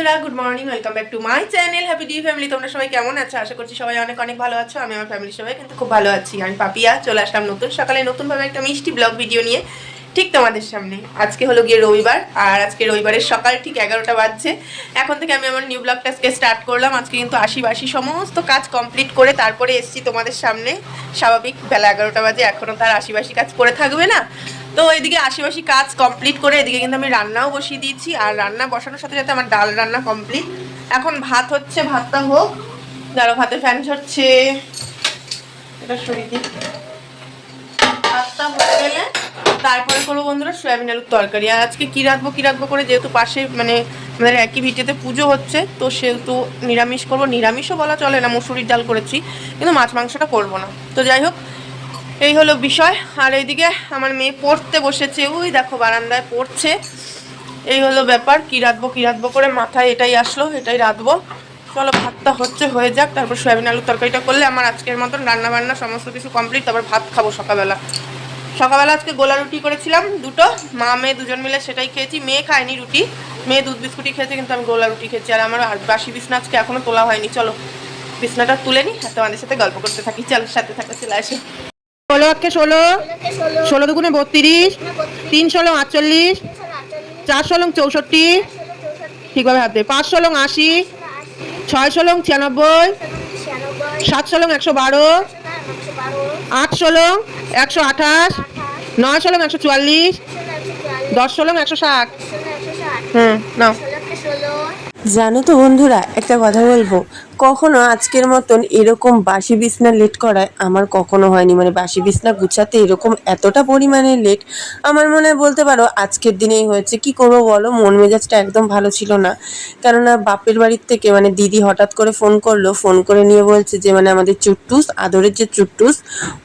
বন্ধুরা good morning, welcome back to my channel happy D family. তোমরা সবাই কেমন আছো? আশা করছি সবাই অনেক অনেক ভালো আছো। আমি আমার ফ্যামিলির সবাই কিন্তু খুব ভালো আছি। আমি পাপিয়া চলে আসলাম নতুন সকালে নতুনভাবে একটা মিষ্টি ব্লগ ভিডিও নিয়ে ঠিক তোমাদের সামনে। আজকে হলো গিয়ে রবিবার, আর আজকে রবিবারের সকাল ঠিক 11টা বাজছে। এখন থেকে আমি আমার নিউ ব্লগটা আজকে স্টার্ট করলাম। আজকে কিন্তু আশি সমস্ত কাজ কমপ্লিট করে তারপরে এসছি তোমাদের সামনে। স্বাভাবিক বেলা 11টা বাজে, এখনও তার আশি কাজ করে থাকবে না? তো এদিকে আশি কাজ কমপ্লিট করে এদিকে কিন্তু আমি রান্নাও বসিয়ে দিয়েছি, আর রান্না বসানোর সাথে সাথে আমার ডাল রান্না কমপ্লিট। এখন ভাত হচ্ছে, ভাতটা হোক। দাঁড়ো, ভাতে ফ্যান হচ্ছে, এটা সরিয়ে দিই। ভাতটা হয়ে গেলে তারপরে করবো বন্ধুরা সয়াবিন আলুর তরকারি। আর আজকে কী রাখবো করে, যেহেতু পাশে মানে আমাদের একই ভিটেতে পুজো হচ্ছে, তো সেহেতু নিরামিষ করবো। নিরামিষও বলা চলে না, মুসুরির ডাল করেছি, কিন্তু মাছ মাংসটা করবো না। তো যাই হোক, এই হলো বিষয়। আর এইদিকে আমার মেয়ে পড়তে বসেছে, ওই দেখো বারান্দায় পড়ছে। এই হলো ব্যাপার, কী রাঁধবো করে মাথায় এটাই আসলো, এটাই রাঁধবো। চলো ভাতটা হচ্ছে, হয়ে যাক, তারপর সয়াবিন আলুর তরকারিটা করলে আমার আজকের মতন রান্না বান্না সমস্ত কিছু কমপ্লিট। তারপর ভাত খাবো সকালবেলা। আজকে গোলা রুটি করেছিলাম দুটো, মা মেয়ে দুজন মিলে সেটাই খেয়েছি। মেয়ে খায়নি রুটি, মেয়ে দুধ বিস্কুটই খেয়েছে, কিন্তু আমি গোলা রুটি খেয়েছি। আর আমার বাসি বিছনা আজকে এখনও তোলা হয়নি। চলো বিছনাটা তুলে নিই আর তোমাদের সাথে গল্প করতে থাকি। চলো সাথে থাকো, চলে আসে। 16 2 32, 3 16 48, 4 16 64, ঠিকভাবে হাত দেয়, 5 16 80, 6 16 96, 7 16 112, 8 16 128, 9 16 144, 10 16 160। নাও। জানো তো বন্ধুরা, একটা কথা বলবো, কখনো আজকের মতন এরকম বাসি বিছনা লেট করায় আমার কখনো হয়নি। মানে বাসি বিছনা গুছাতে এরকম এতটা পরিমাণে লেট আমার মনে হয় বলতে পারো আজকের দিনেই হয়েছে। কি করবো বলো, মন মেজাজটা একদম ভালো ছিল না। কেননা বাপের বাড়ির থেকে মানে দিদি হঠাৎ করে ফোন করলো, ফোন করে নিয়ে বলছে যে মানে আমাদের চুট্টুস, আদরের যে চুট্টুস,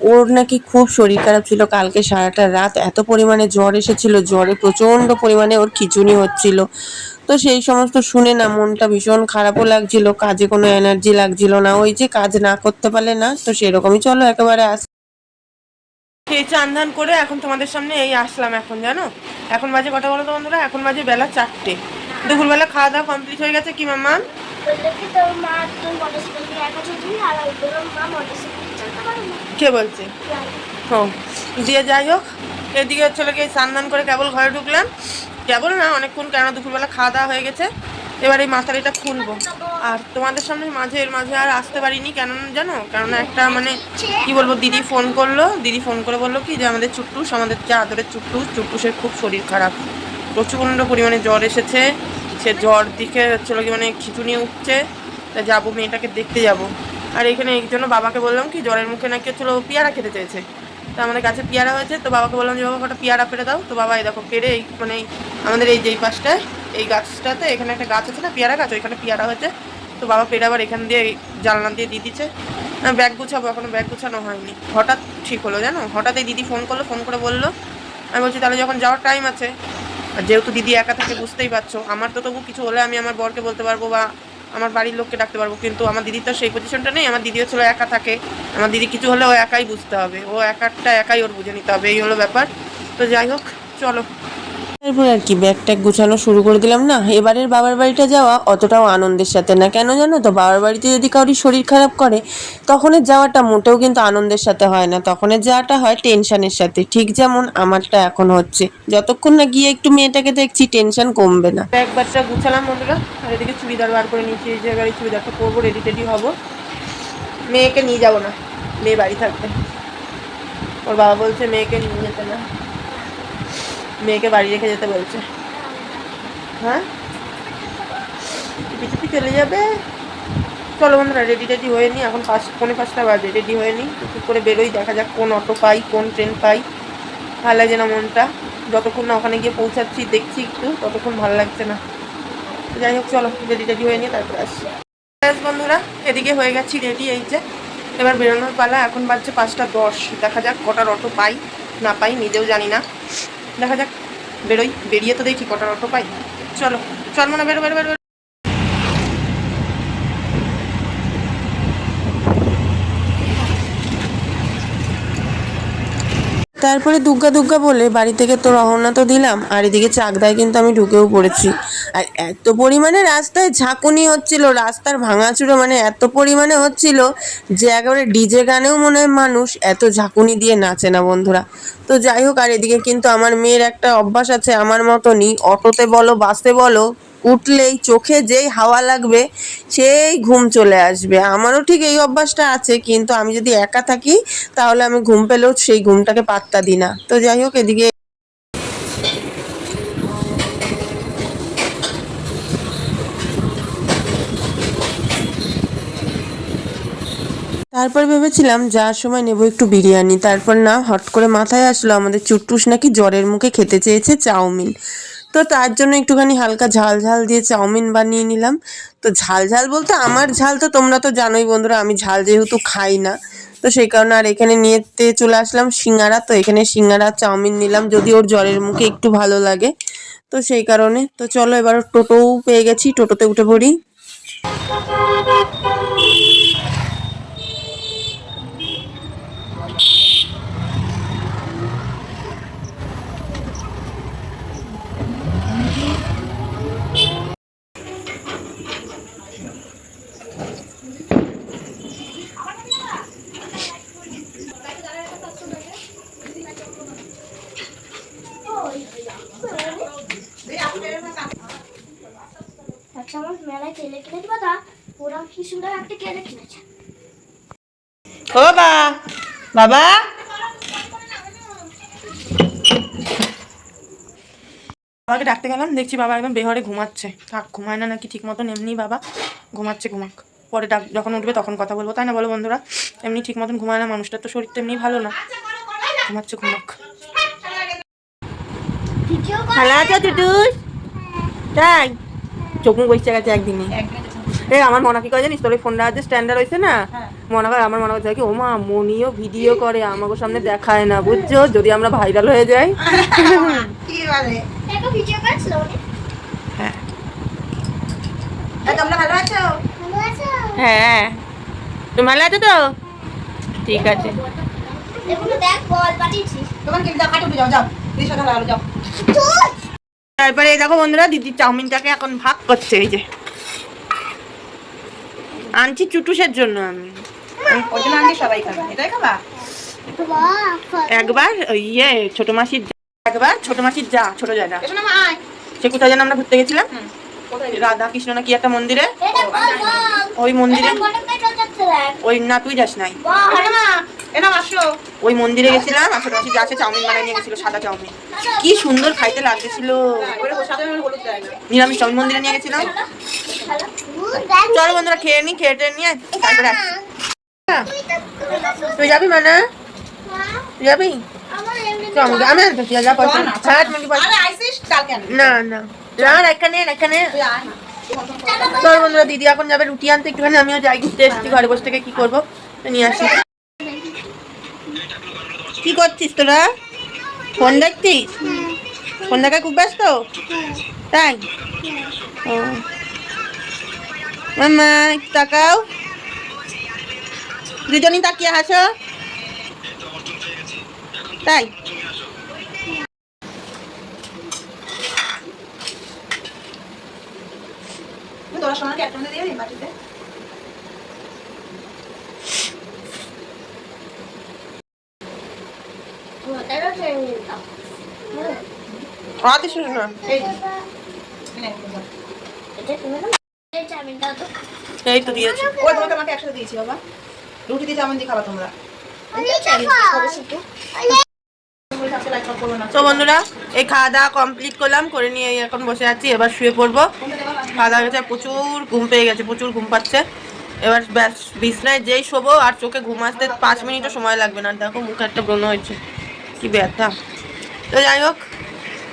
ওর নাকি খুব শরীর খারাপ ছিল। কালকে সারাটা রাত এত পরিমাণে জ্বর এসেছিল, জ্বরে প্রচণ্ড পরিমাণে ওর খিঁচুনি হচ্ছিল। তো সেই সমস্ত শুনে না মনটা ভীষণ খারাপও লাগছিল, কাজে কোনো এনার্জি লাগছিল না। ওই যে কাজ না করতে পারলে না, তো সেরকমই। চলো একেবারে খেয়ে চান ধান করে এখন তোমাদের সামনে এই আসলাম। এখন জানো এখন বাজে কটা বলো তো বন্ধুরা? এখন বাজে বেলা 4টে। দুপুরবেলা খাওয়া দাওয়া কমপ্লিট হয়ে গেছে। কি মামা? কে বলছে? ও দিয়ে যাই হোক, এদিকে চলে গিয়ে স্নান ধান করে কেবল ঘরে ঢুকলাম। কেবল না, অনেকক্ষণ, কেন দুপুরবেলা খাওয়া দাওয়া হয়ে গেছে। এবার এই মাথারিটা খুলবো। আর তোমাদের সামনে মাঝে আর আসতে পারিনি, কেন জানো? কেননা একটা মানে কি বলবো, দিদি ফোন করে বললো কি যে আমাদের চুট্টুস, আমাদের যে আদরের চুট্টুসের খুব শরীর খারাপ, প্রচণ্ড পরিমাণে জ্বর এসেছে। সে জ্বর দিকে হচ্ছিল কি মানে খিঁচুনি উঠছে, তা যাবো, মেয়েটাকে দেখতে যাবো। আর এখানে এই জন্য বাবাকে বললাম কি, জ্বরের মুখে নাকি হচ্ছিলো পেয়ারা খেতে চেয়েছে। তো আমাদের গাছে পেয়ারা হয়েছে, তো বাবাকে বললাম যে বাবা কটা পেয়ারা পেরে দাও। তো বাবা এই দেখো পেরে, এই মানে আমাদের এই যেই পাশটায় এই গাছটাতে, এখানে একটা গাছ আছে না পেয়ারা গাছ, ওইখানে পেয়ারা হয়েছে। তো বাবা পেরে আবার এখান দিয়ে জানলা দিয়ে দিয়ে দিচ্ছে। ব্যাগ গুছাবো, এখনো ব্যাগ গুছানো হয়নি। হঠাৎ ঠিক হলো জানো, হঠাৎ এই দিদি ফোন করে বললো। আমি বলছি তাহলে যখন যাওয়ার টাইম আছে, আর যেহেতু দিদি একা থাকে বুঝতেই পারছো, আমার তো তবু কিছু হলে আমি আমার বরকে বলতে পারবো বা আমার বাড়ির লোককে ডাকতে পারবো, কিন্তু আমার দিদির তো সেই পজিশনটা নেই। আমার দিদিও ছিল একা থাকে, আমার দিদি কিছু হলে ও একাই বুঝতে হবে, ও একাই ওর বুঝে নিতে হবে, এই হলো ব্যাপার। তো যাই হোক চলো, এরপর আর কি ব্যাগ ট্যাগ গুছানো শুরু করে দিলাম। না, এবারের বাবার বাড়িটা যাওয়া অতটাও আনন্দের সাথে না। কেন জানো তো, বাবার বাড়িতে যদি কারোর শরীর খারাপ করে, তখনের যাওয়াটা মোটেও কিন্তু আনন্দের সাথে হয় না, তখনের যাওয়াটা হয় টেনশনের সাথে। ঠিক যেমন আমারটা এখন হচ্ছে, যতক্ষণ না গিয়ে একটু মেয়েটাকে দেখছি টেনশন কমবে না। ব্যাগ বাচ্চা গুছালাম বন্ধুরা। আর এদিকে চুড়িদার বার করে নিচ্ছি, এই জায়গায় চুড়িদারটা পরবো, রেডি হবো। মেয়েকে নিয়ে যাবো না, মেয়ে বাড়ি থাকবে। ওর বাবা বলছে মেয়েকে নিয়ে যেতে না, মেয়েকে বাড়ি রেখে যেতে বলছে। হ্যাঁ, পিছু চলে যাবে। চলো বন্ধুরা, রেডি হয়ে নিই। এখন 5:45 বাজে, রেডি হয়ে নিই, টুক করে বেরোই। দেখা যাক কোন অটো পাই, কোন ট্রেন পাই। ভালো লাগছে না মনটা, যতক্ষণ না ওখানে গিয়ে পৌঁছাচ্ছি দেখছি একটু, ততক্ষণ ভালো লাগছে না। যাই হোক চলো, রেডি হয়ে নিয়ে তারপরে আসছি। বন্ধুরা এদিকে হয়ে গেছি রেডি, এই যে এবার বেরোনোর পালা। এখন বাজছে 5:10। দেখা যাক কটার অটো পাই না পাই, নিজেও জানি না। দেখা যাক, বেরিয়ে তো দেখি কটার অটো পাই। চলো না, বেরো। তারপরে দুগ্গা দুগ্গা বলে বাড়ি থেকে তো রওনা তো দিলাম, আর এদিকে চাকদায় কিন্তু আমি ঢুকেও পড়েছি। আর এত পরিমাণে রাস্তায় ঝাঁকুনি হচ্ছিল, রাস্তার ভাঙাচুরো মানে এত পরিমাণে হচ্ছিল যে একেবারে ডিজে গানেও মনে হয় মানুষ এত ঝাঁকুনি দিয়ে নাচে না বন্ধুরা। তো যাই হোক, আর এদিকে কিন্তু আমার মেয়ের একটা অভ্যাস আছে আমার মতনই, অটোতে বলো বাসে বলো উঠলেই চোখে যেই হাওয়া লাগবে সেই ঘুম চলে আসবে। আমারও ঠিক এই অভ্যাসটা আছে, কিন্তু আমি যদি একা থাকি তাহলে আমি ঘুম পেলেও সেই ঘুমটাকে পাত্তা দিই না। তো যাই হোক, এদিকে তারপর ভেবেছিলাম যাওয়ার সময় নেব একটু বিরিয়ানি, তারপর না হট করে মাথায় আসলো আমাদের চুট্টুস নাকি জ্বরের মুখে খেতে চেয়েছে চাউমিন। তো তার জন্য একটুখানি হালকা ঝাল ঝাল দিয়ে চাউমিন বানিয়ে নিলাম। তো ঝাল ঝাল বলতে আমার ঝাল তো তোমরা তো জানোই বন্ধুরা, আমি ঝাল যেহেতু খাই না, তো সেই কারণে আর এখানে নিয়েতে চলে আসলাম সিঙ্গারা। তো এখানে সিঙ্গারা চাউমিন নিলাম, যদি ওর জ্বরের মুখে একটু ভালো লাগে, তো সেই কারণে। তো চলো এবার টোটোও পেয়ে গেছি, টোটোতে উঠে পড়ি। একটা আমার মেলায় কেলে কিনে দিবা তা ওরা কি সুন্দর একটা কেলে কিনেছে। ও বাবা, বাবাকে ডাকতে গেলাম, দেখছি বাবা একদম বেঘরে ঘুমাচ্ছে। থাক, ঘুমায় না নাকি ঠিক মতন, এমনি বাবা ঘুমাচ্ছে, ঘুমাক, পরে যখন উঠবে তখন কথা বলবো, তাই না বলো বন্ধুরা? এমনি ঠিক মতন ঘুমায় না, মানুষটার তো শরীর তো এমনি ভালো না, ঘুমাচ্ছে, ঘুমাক। ভালো আছো টুটুস? তাই চোখ মুখ বসে গেছে একদিনই। আমার মনে কি করে জানিস, তোর ফোনটা যে স্ট্যান্ডার্ড হয়েছে না, মনে করে আমার মনে করছে কি ও মা মনিও ভিডিও করে আমাকে সামনে দেখায় না, বুঝছো, যদি আমরা ভাইরাল হয়ে যাই। হ্যাঁ, তোমরা ভালো আছো? হ্যাঁ, তুমি ভালো আছো তো? ঠিক আছে। তারপরে এই দেখো বন্ধুরা, দিদি চাউমিনটাকে এখন ভাগ করছে। এই যে আনছি চুটুসের জন্য আমি, সবাই খাবে, এটাই খাবা একবার। ইয়ে ছোট মাসির একবার ছোট মাসির যা ছোট জায়গা, সে কোথায় যেন আমরা ঘুরতে গেছিলাম, রাধা কৃষ্ণ না কি একটা মন্দিরে, ওই মন্দিরে, ওই না তুই যাস নাই, ওই মন্দিরে গেছিলাম। আর ছোট মাসির যা আছে চাউমিন বানিয়ে নিয়ে গেছিল, সাদা চাউমিন, কি সুন্দর খাইতে লাগতেছিল। নিরামিষ চাউমিন মন্দিরে নিয়ে গেছিলাম। চলো বন্ধুরা খেয়ে নি, খেয়ে নিয়ে তারপরে তুই যাবি মানে, তুই যাবি? আমি যা পয়সা না না না, এখানে এখানে। চল বন্ধুরা, দিদি এখন যাবে রুটি আনতে, একটুখানি আমিও যাই, ঘুরতে এসেছি, ঘরে বসে থেকে কি করবো, নিয়ে আসি। কি করছিস তোরা? ফোন দেখছিস? ফোন দেখায় খুব ব্যস্ত তাই? ও মামা একটু তাকাও, দুজনই তাকিয়ে হাসো, তাই? এই তো দিয়েছি, ওই তোমাকে আমাকে একসাথে দিয়েছি বাবা, রুটি দিয়ে চাউমিন দিয়ে খাবা তোমরা। তো বন্ধুরা, এই খাওয়া দাওয়া কমপ্লিট করলাম, করে নিয়ে এখন বসে আছি, এবার শুয়ে পড়বো। খাওয়া দাওয়া গেছে, প্রচুর ঘুম পেয়ে গেছে, প্রচুর ঘুম পাচ্ছে। এবার ব্যাস বিছনায় যেই শোবো, আর চোখে ঘুম আসতে 5 মিনিটও সময় লাগবে না। দেখো মুখে একটা ব্রণ হয়েছে, কি ব্যথা। তো যাই হোক,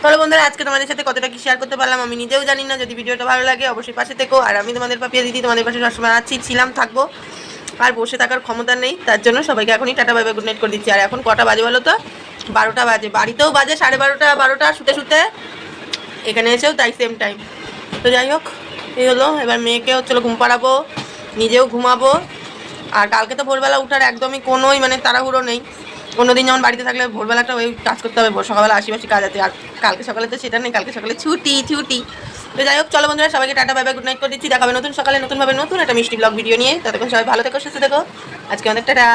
তাহলে বন্ধুরা আজকে তোমাদের সাথে কতটা কি শেয়ার করতে পারলাম আমি নিজেও জানি না। যদি ভিডিওটা ভালো লাগে অবশ্যই পাশে থেকো, আর আমি তোমাদের পাপিয়া দিদি তোমাদের পাশে সবসময় আছি, ছিলাম, থাকবো। আর বসে থাকার ক্ষমতা নেই, তার জন্য সবাইকে এখনই tata bye bye good night করে দিচ্ছি। আর এখন কটা বাজে বলো তো? 12টা বাজে, বাড়িতেও বাজে 12:30 12টা, শুতে শুতে এখানে এসেও তাই সেম টাইম। তো যাই হোক, এই হলো, এবার মেয়েকে হচ্ছিলো ঘুম পাড়াবো, নিজেও ঘুমাবো। আর কালকে তো ভোরবেলা উঠার একদমই কোনোই মানে তাড়াহুড়ো নেই, অন্যদিন যেমন বাড়িতে থাকলে ভোরবেলাটা ওই কাজ করতে হবে, সকালবেলা আশিবাসী কাজ আছে, আর কালকে সকালে তো সেটা নেই, কালকে সকালে ছুটি। তো যাই হোক, চলো বন্ধুরা, সবাইকে tata bye bye, good night করে দিচ্ছি। দেখা হবে নতুন সকালে নতুনভাবে নতুন একটা মিষ্টি ব্লগ ভিডিও নিয়ে। ততক্ষণ সবাই ভালো থেকো, সুস্থ থেকো। আজকে অনেক টাটা।